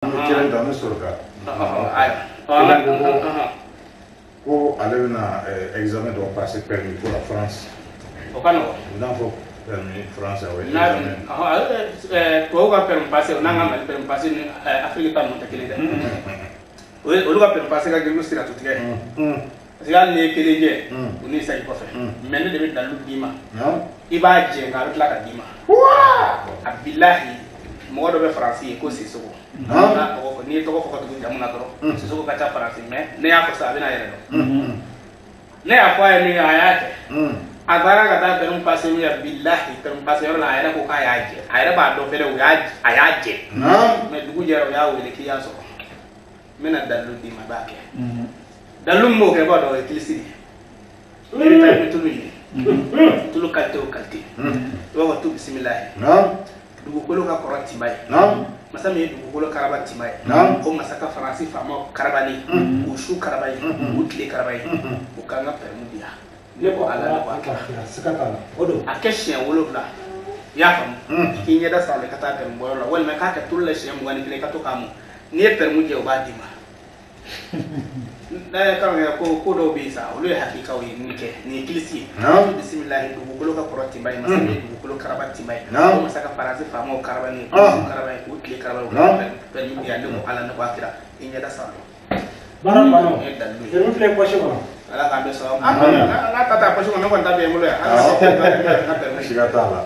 Kelen dans le surga. Ko ale bɛna examen dɔ passer permis pour la France. O ka nɔgɔn. N'a fɔ permis France awɔ. Tubabu ka permis passer o n'an ka Mali permis passer ni Afrique ta ninnu tɛ kelen dɛ. Olu ka permis passer ka gɛlɛn sira to tigɛ. Parce que hali n'i ye kelen jɛ o n'i sayi kɔfɛ. Mais ne de bɛ dalu d'i ma. I b'a jɛ nka a bɛ tila ka d'i ma. A bilahi mɔgɔ dɔ bɛ Faransi ye ko Sisoko. N'i ye tɔgɔ fɔ ka tugu jamu na dɔrɔn Sisoko ka ca Faransi mais ne y'a fɔ sisan a bɛna yɛrɛ dɔn. Ne y'a fɔ a ye min kɛ a y'a kɛ. A taara ka taa permis passer min kɛ bilahi permis passer yɔrɔ la a yɛrɛ ko k'a y'a jɛ. A yɛrɛ b'a dɔn fɛnɛ a y'a jɛ. Mais dugu jɛra u y'a wele k'i y'a sɔrɔ. N bɛna dalu d'i ma i b'a kɛ. Dalu min b'o kɛ i b'a dɔn o ye kilisi de ye. Ne bɛ taa i bɛ tulu ɲini. Tulu qualité o qualité. I b'a fɔ tu bisimilahi. Dugukolo ka kɔrɔ Tima ye. Masa min ye dugukolo karaba Tima ye. O masa ka Faransi faamaw karabali. K'u su karaba ye. K'u tile karaba ye. O k'an ka permis di yan. Ne ko ala ne ko a kɛra. Siga t'a la. O don. A kɛ siɲɛ 7. I y'a faamu. I k'i ɲɛda salen ka taa permis bɔyɔrɔ la walima k'a kɛ tulu la siɲɛ 21 i ka to k'a mun. N'i ye permis jɛ o b'a d'i ma. Ko dɔw bɛ yen sa olu ye hakilikaw ye nin kɛ nin ye kilisi ye. Bisimilahi dugukolo ka kɔrɔ Tima ye masa min ye dugukolo karaba Tima ye. O masa ka Faransi faamaw karaba ni k'u karaba ye k'u tile karaba ye o ka permis di yan ne ko ala ne ko a kɛra i ɲɛda salen. Baara banna o. Permis filɛ poche kɔnɔ. Ala k'an bɛ sɔrɔ. N'a ta poche kɔnɔ ne kɔni ta bɛ n bolo yan. Siga t'a la.